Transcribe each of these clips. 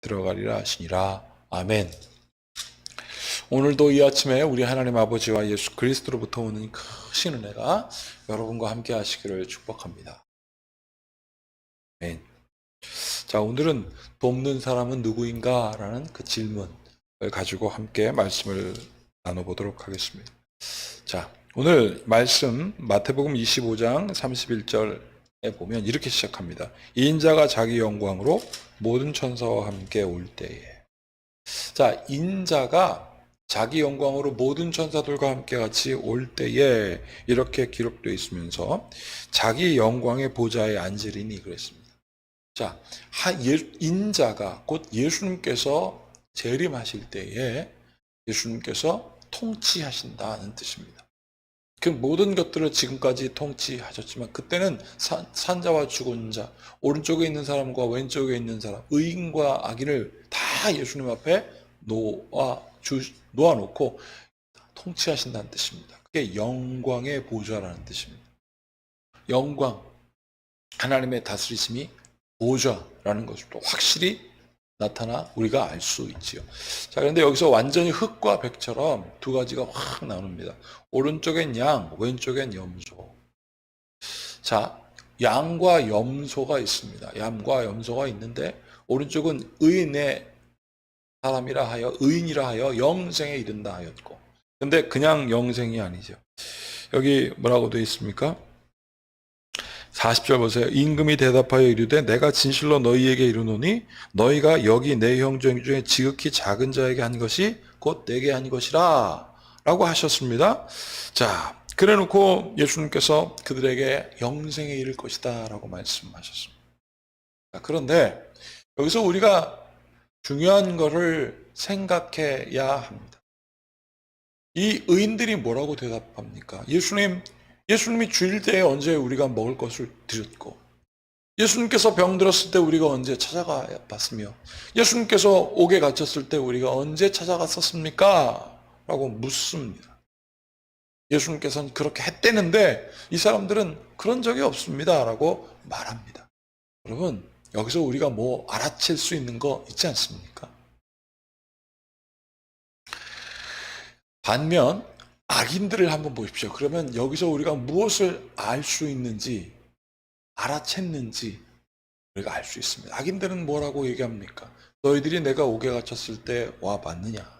들어가리라 하시니라. 아멘. 오늘도 이 아침에 우리 하나님 아버지와 예수 그리스도로부터 오는 크신 은혜가 여러분과 함께 하시기를 축복합니다. 아멘. 자, 오늘은 돕는 사람은 누구인가? 라는 그 질문을 가지고 함께 말씀을 나눠보도록 하겠습니다. 자, 오늘 말씀 마태복음 25장 31절에 보면 이렇게 시작합니다. 인자가 자기 영광으로 모든 천사와 함께 올 때에. 자, 인자가 자기 영광으로 모든 천사들과 함께 같이 올 때에 이렇게 기록되어 있으면서 자기 영광의 보좌에 앉으리니 그랬습니다. 자, 인자가 곧 예수님께서 재림하실 때에 예수님께서 통치하신다는 뜻입니다. 그 모든 것들을 지금까지 통치하셨지만 그때는 산자와 죽은 자, 오른쪽에 있는 사람과 왼쪽에 있는 사람, 의인과 악인을 다 예수님 앞에 놓아놓고 통치하신다는 뜻입니다. 그게 영광의 보좌라는 뜻입니다. 영광, 하나님의 다스리심이 보좌라는 것을 또 확실히 나타나 우리가 알 수 있지요. 자, 그런데 여기서 완전히 흙과 백처럼 두 가지가 확 나눕니다. 오른쪽엔 양, 왼쪽엔 염소. 자, 양과 염소가 있습니다. 양과 염소가 있는데 오른쪽은 의인의 사람이라 하여 의인이라 하여 영생에 이른다 하였고, 근데 그냥 영생이 아니죠. 여기 뭐라고 되어 있습니까? 40절 보세요. 임금이 대답하여 이르되 내가 진실로 너희에게 이르노니 너희가 여기 내 형제 중에 지극히 작은 자에게 한 것이 곧 내게 한 것이라 라고 하셨습니다. 자, 그래 놓고 예수님께서 그들에게 영생에 이를 것이다 라고 말씀하셨습니다. 그런데 여기서 우리가 중요한 것을 생각해야 합니다. 이 의인들이 뭐라고 대답합니까? 예수님이 주일 때에 언제 우리가 먹을 것을 드렸고, 예수님께서 병들었을 때 우리가 언제 찾아가 봤으며, 예수님께서 옥에 갇혔을 때 우리가 언제 찾아갔었습니까? 라고 묻습니다. 예수님께서는 그렇게 했대는데 이 사람들은 그런 적이 없습니다 라고 말합니다. 여러분, 여기서 우리가 뭐 알아챌 수 있는 거 있지 않습니까? 반면 악인들을 한번 보십시오. 그러면 여기서 우리가 무엇을 알 수 있는지, 알아챘는지 우리가 알 수 있습니다. 악인들은 뭐라고 얘기합니까? 너희들이 내가 옥에 갇혔을 때 와 봤느냐?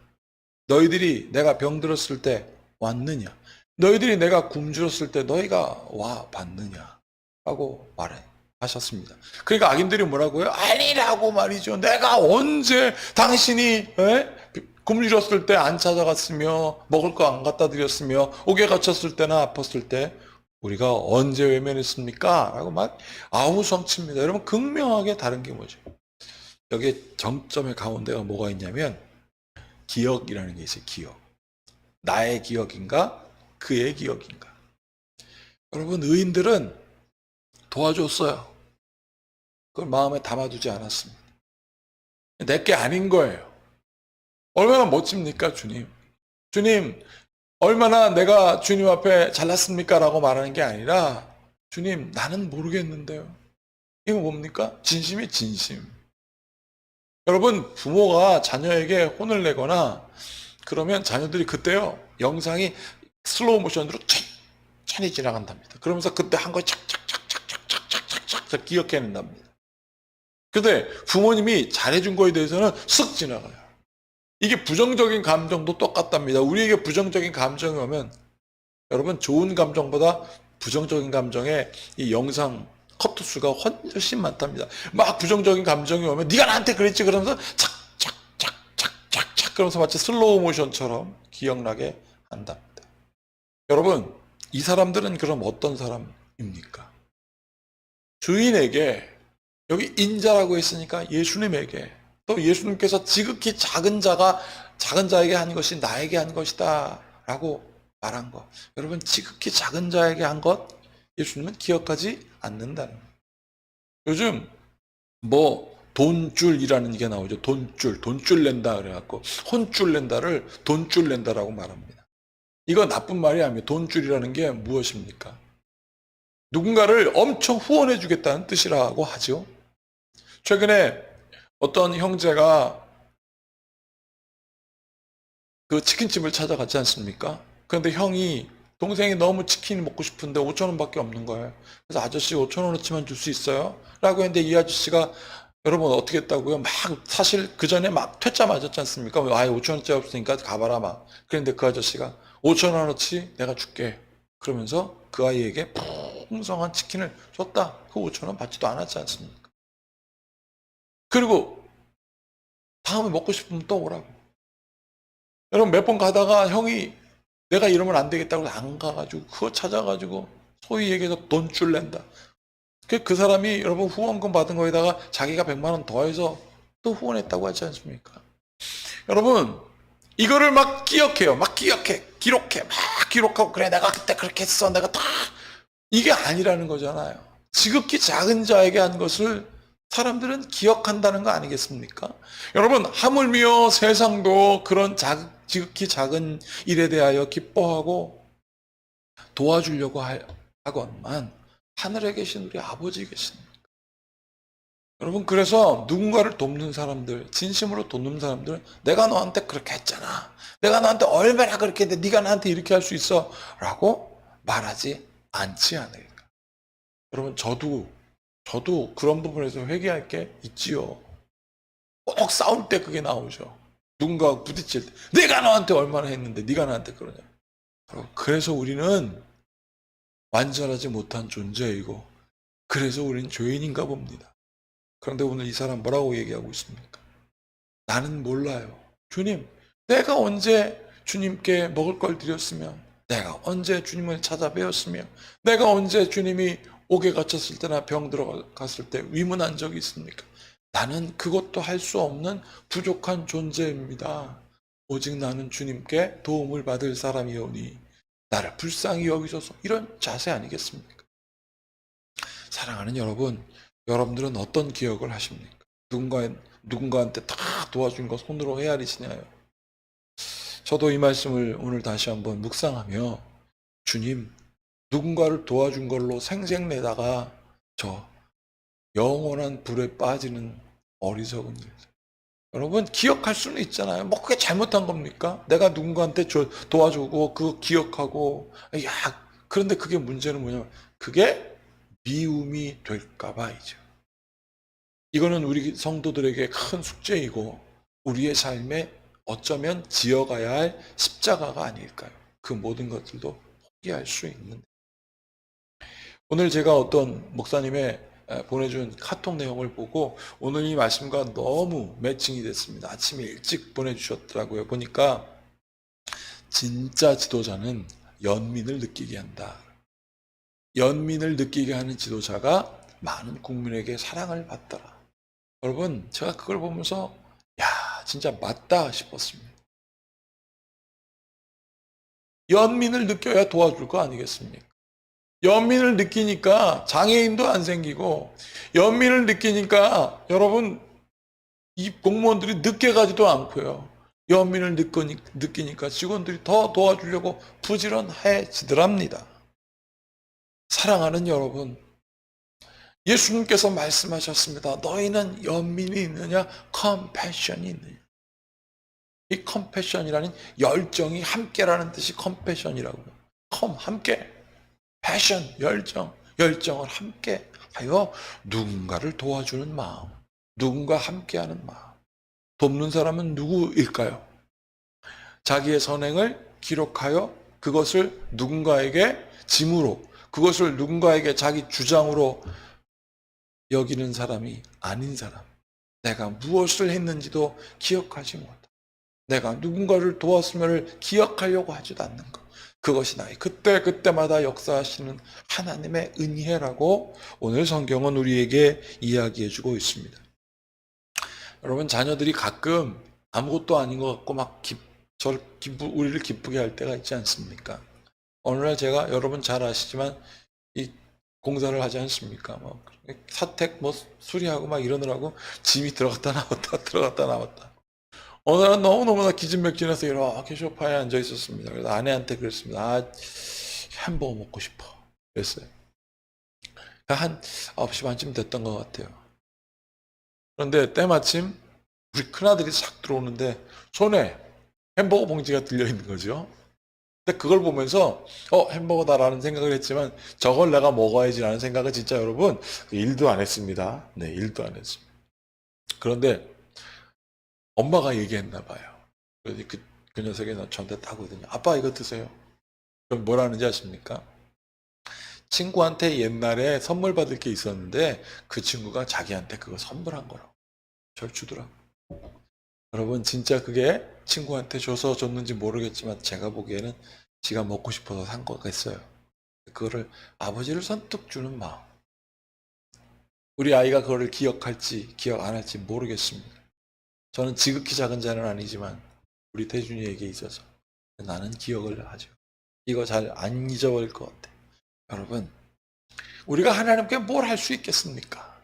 너희들이 내가 병들었을 때 왔느냐? 너희들이 내가 굶주렸을 때 너희가 와 봤느냐? 라고 말하셨습니다. 그러니까 악인들이 뭐라고요? 아니라고 말이죠. 내가 언제 당신이 굶주렸을 때 안 찾아갔으며 먹을 거 안 갖다 드렸으며 옥에 갇혔을 때나 아팠을 때 우리가 언제 외면했습니까? 라고 막 아우성칩니다. 여러분, 극명하게 다른 게 뭐죠? 여기 정점의 가운데가 뭐가 있냐면 기억이라는 게 있어요. 기억. 나의 기억인가? 그의 기억인가? 여러분, 의인들은 도와줬어요. 그걸 마음에 담아두지 않았습니다. 내게 아닌 거예요. 얼마나 멋집니까, 주님? 주님, 얼마나 내가 주님 앞에 잘났습니까? 라고 말하는 게 아니라, 주님, 나는 모르겠는데요. 이거 뭡니까? 진심이 진심. 여러분, 부모가 자녀에게 혼을 내거나 그러면 자녀들이 그때요, 영상이 슬로우 모션으로 천천히 지나간답니다. 그러면서 그때 한 거 착착착착착착착착 기억해낸답니다. 근데 부모님이 잘해준 거에 대해서는 쓱 지나가요. 이게 부정적인 감정도 똑같답니다. 우리에게 부정적인 감정이 오면 여러분, 좋은 감정보다 부정적인 감정의 이 영상 컷 수가 훨씬 많답니다. 막 부정적인 감정이 오면 네가 나한테 그랬지 그러면서 착착착착착착 그러면서 마치 슬로우 모션처럼 기억나게 한답니다. 여러분, 이 사람들은 그럼 어떤 사람입니까? 주인에게, 여기 인자라고 했으니까 예수님에게, 또 예수님께서 지극히 작은 자에게 한 것이 나에게 한 것이다 라고 말한 것. 여러분, 지극히 작은 자에게 한 것 예수님은 기억하지 않는다는 거예요. 요즘 뭐 돈줄이라는 게 나오죠. 돈줄 낸다 그래갖고 혼줄 낸다를 돈줄 낸다라고 말합니다. 이거 나쁜 말이 아니에요. 돈줄이라는 게 무엇입니까? 누군가를 엄청 후원해 주겠다는 뜻이라고 하죠. 최근에 어떤 형제가 그 치킨집을 찾아갔지 않습니까? 그런데 동생이 너무 치킨이 먹고 싶은데 5천 원밖에 없는 거예요. 그래서 아저씨 5천 원어치만 줄 수 있어요? 라고 했는데 이 아저씨가 여러분 어떻게 했다고요? 막 사실 그 전에 막 퇴짜 맞았지 않습니까? 아예 5천 원짜리 없으니까 가봐라 막. 그런데 그 아저씨가 5천 원어치 내가 줄게. 그러면서 그 아이에게 풍성한 치킨을 줬다. 그 5천 원 받지도 않았지 않습니까? 그리고 다음에 먹고 싶으면 또 오라고. 여러분 몇 번 가다가 형이 내가 이러면 안 되겠다고 해서 안 가가지고 그거 찾아가지고 소위 얘기해서 돈줄 낸다. 그 사람이 여러분 후원금 받은 거에다가 자기가 100만 원 더해서 또 후원했다고 하지 않습니까? 여러분 이거를 막 기억해요. 막 기억해. 기록해. 막 기록하고 그래 내가 그때 그렇게 했어. 내가 다 이게 아니라는 거잖아요. 지극히 작은 자에게 한 것을 사람들은 기억한다는 거 아니겠습니까? 여러분 하물며 세상도 그런 지극히 작은 일에 대하여 기뻐하고 도와주려고 하건만 하늘에 계신 우리 아버지 계십니다. 여러분 그래서 누군가를 돕는 사람들, 진심으로 돕는 사람들은 내가 너한테 그렇게 했잖아. 내가 너한테 얼마나 그렇게 했는데 네가 나한테 이렇게 할 수 있어. 라고 말하지 않지 않을까. 여러분 저도 그런 부분에서 회개할 게 있지요. 꼭 싸울 때 그게 나오죠. 누군가 부딪힐 때 내가 너한테 얼마나 했는데 네가 나한테 그러냐. 그래서 우리는 완전하지 못한 존재이고 그래서 우리는 죄인인가 봅니다. 그런데 오늘 이 사람 뭐라고 얘기하고 있습니까? 나는 몰라요. 주님, 내가 언제 주님께 먹을 걸 드렸으며 내가 언제 주님을 찾아뵈었으며 내가 언제 주님이 옥에 갇혔을 때나 병 들어갔을 때 위문한 적이 있습니까? 나는 그것도 할 수 없는 부족한 존재입니다. 오직 나는 주님께 도움을 받을 사람이오니 나를 불쌍히 여기소서. 이런 자세 아니겠습니까? 사랑하는 여러분, 여러분들은 어떤 기억을 하십니까? 누군가한테 다 도와준 거 손으로 헤아리시나요? 저도 이 말씀을 오늘 다시 한번 묵상하며 주님, 누군가를 도와준 걸로 생색내다가 저 영원한 불에 빠지는 어리석은 일. 여러분 기억할 수는 있잖아요. 뭐 그게 잘못한 겁니까? 내가 누군가한테 도와주고 그거 기억하고 야 그런데 그게 문제는 뭐냐면 그게 미움이 될까 봐이죠. 이거는 우리 성도들에게 큰 숙제이고 우리의 삶에 어쩌면 지어가야 할 십자가가 아닐까요? 그 모든 것들도 포기할 수 있는. 오늘 제가 어떤 목사님의 보내준 카톡 내용을 보고 오늘 이 말씀과 너무 매칭이 됐습니다. 아침에 일찍 보내주셨더라고요. 보니까 진짜 지도자는 연민을 느끼게 한다. 연민을 느끼게 하는 지도자가 많은 국민에게 사랑을 받더라. 여러분 제가 그걸 보면서 야 진짜 맞다 싶었습니다. 연민을 느껴야 도와줄 거 아니겠습니까? 연민을 느끼니까 장애인도 안 생기고 연민을 느끼니까 여러분 이 공무원들이 늦게 가지도 않고요. 연민을 느끼니까 직원들이 더 도와주려고 부지런해지더랍니다. 사랑하는 여러분, 예수님께서 말씀하셨습니다. 너희는 연민이 있느냐, 컴패션이 있느냐. 이 컴패션이라는 열정이 함께라는 뜻이 컴패션이라고요. 함께. 패션, 열정을 함께 하여 누군가를 도와주는 마음, 누군가 함께하는 마음. 돕는 사람은 누구일까요? 자기의 선행을 기록하여 그것을 누군가에게 짐으로, 그것을 누군가에게 자기 주장으로 여기는 사람이 아닌 사람. 내가 무엇을 했는지도 기억하지 못하고 내가 누군가를 도왔음을 기억하려고 하지도 않는 것. 그것이 나의 그때마다 역사하시는 하나님의 은혜라고 오늘 성경은 우리에게 이야기해주고 있습니다. 여러분 자녀들이 가끔 아무것도 아닌 것 같고 막 우리를 기쁘게 할 때가 있지 않습니까? 어느 날 제가 여러분 잘 아시지만 이 공사를 하지 않습니까? 뭐 사택 뭐 수리하고 막 이러느라고 짐이 들어갔다 나왔다 들어갔다 나왔다. 어느 날 너무너무나 기진맥진해서 이렇게 소파에 앉아 있었습니다. 그래서 아내한테 그랬습니다. 햄버거 먹고 싶어. 그랬어요. 한 9시 반쯤 됐던 것 같아요. 그런데 때마침 우리 큰아들이 싹 들어오는데 손에 햄버거 봉지가 들려 있는 거죠. 근데 그걸 보면서 햄버거다라는 생각을 했지만 저걸 내가 먹어야지라는 생각은 진짜 여러분 일도 안 했습니다. 네, 일도 안 했습니다. 그런데 엄마가 얘기했나 봐요. 그래서 그 녀석이 저한테 따거든요. 아빠 이거 드세요. 그럼 뭐라는지 아십니까? 친구한테 옛날에 선물 받을 게 있었는데 그 친구가 자기한테 그거 선물한 거라고. 절 주더라고. 여러분 진짜 그게 친구한테 줘서 줬는지 모르겠지만 제가 보기에는 지가 먹고 싶어서 산 거겠어요. 그거를 아버지를 선뜻 주는 마음. 우리 아이가 그거를 기억할지 기억 안 할지 모르겠습니다. 저는 지극히 작은 자는 아니지만 우리 태준이에게 있어서 나는 기억을 하죠. 이거 잘 안 잊어버릴 것 같아요. 여러분 우리가 하나님께 뭘 할 수 있겠습니까?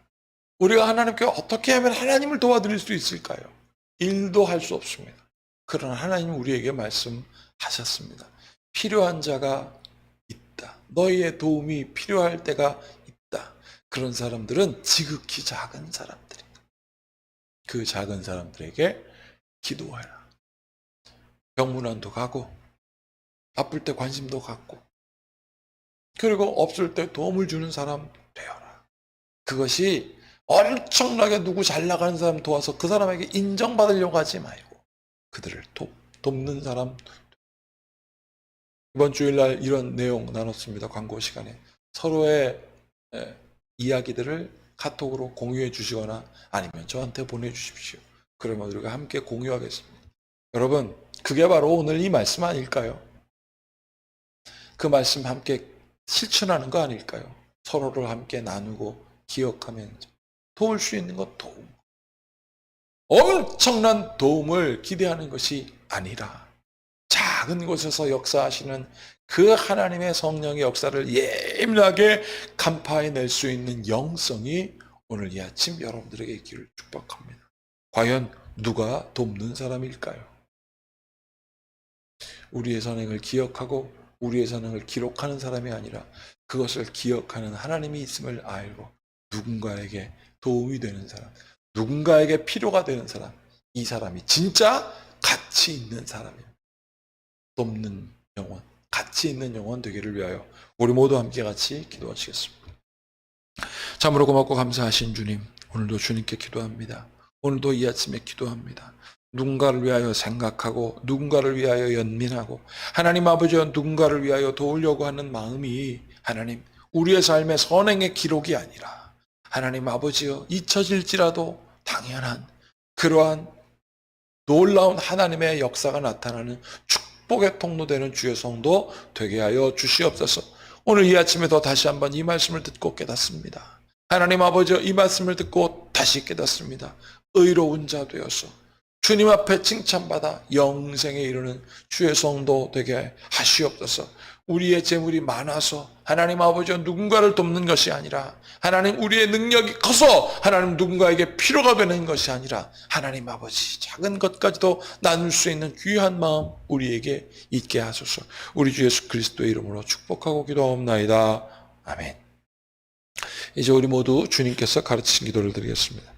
우리가 하나님께 어떻게 하면 하나님을 도와드릴 수 있을까요? 일도 할 수 없습니다. 그러나 하나님은 우리에게 말씀하셨습니다. 필요한 자가 있다. 너희의 도움이 필요할 때가 있다. 그런 사람들은 지극히 작은 사람들이다. 그 작은 사람들에게 기도하라. 병문안도 가고 아플 때 관심도 갖고 그리고 없을 때 도움을 주는 사람 되어라. 그것이 엄청나게 누구 잘 나가는 사람 도와서 그 사람에게 인정받으려고 하지 말고 그들을 돕는 사람. 이번 주일날 이런 내용 나눴습니다. 광고 시간에. 서로의 이야기들을 카톡으로 공유해 주시거나 아니면 저한테 보내주십시오. 그러면 우리가 함께 공유하겠습니다. 여러분 그게 바로 오늘 이 말씀 아닐까요? 그 말씀 함께 실천하는 거 아닐까요? 서로를 함께 나누고 기억하면서 도울 수 있는 것 도움. 엄청난 도움을 기대하는 것이 아니라 작은 곳에서 역사하시는 그 하나님의 성령의 역사를 예민하게 간파해낼 수 있는 영성이 오늘 이 아침 여러분들에게 있기를 축복합니다. 과연 누가 돕는 사람일까요? 우리의 선행을 기억하고 우리의 선행을 기록하는 사람이 아니라 그것을 기억하는 하나님이 있음을 알고 누군가에게 도움이 되는 사람, 누군가에게 필요가 되는 사람, 이 사람이 진짜 가치 있는 사람이에요. 돕는 영혼, 가치 있는 영혼 되기를 위하여 우리 모두 함께 같이 기도하시겠습니다. 참으로 고맙고 감사하신 주님, 오늘도 주님께 기도합니다. 오늘도 이 아침에 기도합니다. 누군가를 위하여 생각하고 누군가를 위하여 연민하고 하나님 아버지와 누군가를 위하여 도우려고 하는 마음이 하나님 우리의 삶의 선행의 기록이 아니라 하나님 아버지여 잊혀질지라도 당연한 그러한 놀라운 하나님의 역사가 나타나는 축복의 통로되는 주의 성도 되게 하여 주시옵소서. 오늘 이 아침에도 다시 한번 이 말씀을 듣고 깨닫습니다. 하나님 아버지여 이 말씀을 듣고 다시 깨닫습니다. 의로운 자 되어서 주님 앞에 칭찬받아 영생에 이르는 주의 성도 되게 하시옵소서. 우리의 재물이 많아서 하나님 아버지와 누군가를 돕는 것이 아니라 하나님 우리의 능력이 커서 하나님 누군가에게 필요가 되는 것이 아니라 하나님 아버지 작은 것까지도 나눌 수 있는 귀한 마음 우리에게 있게 하소서. 우리 주 예수 그리스도의 이름으로 축복하고 기도하옵나이다. 아멘. 이제 우리 모두 주님께서 가르치신 기도를 드리겠습니다.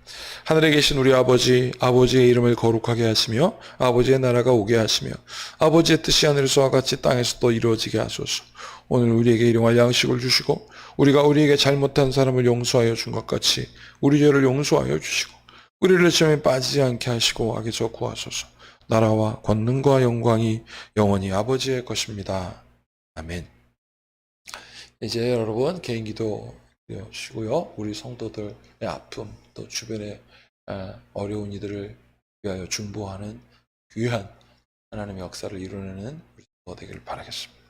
하늘에 계신 우리 아버지, 아버지의 이름을 거룩하게 하시며 아버지의 나라가 오게 하시며 아버지의 뜻이 하늘에서와 같이 땅에서도 이루어지게 하소서. 오늘 우리에게 일용할 양식을 주시고 우리가 우리에게 잘못한 사람을 용서하여 준 것 같이 우리 죄를 용서하여 주시고 우리를 시험에 빠지지 않게 하시고 악에서 구하소서. 나라와 권능과 영광이 영원히 아버지의 것입니다. 아멘. 이제 여러분 개인 기도 쉬고요. 우리 성도들의 아픔 또 주변의 어려운 이들을 위하여 중보하는 귀한 하나님의 역사를 이루는 우리 되기를 바라겠습니다.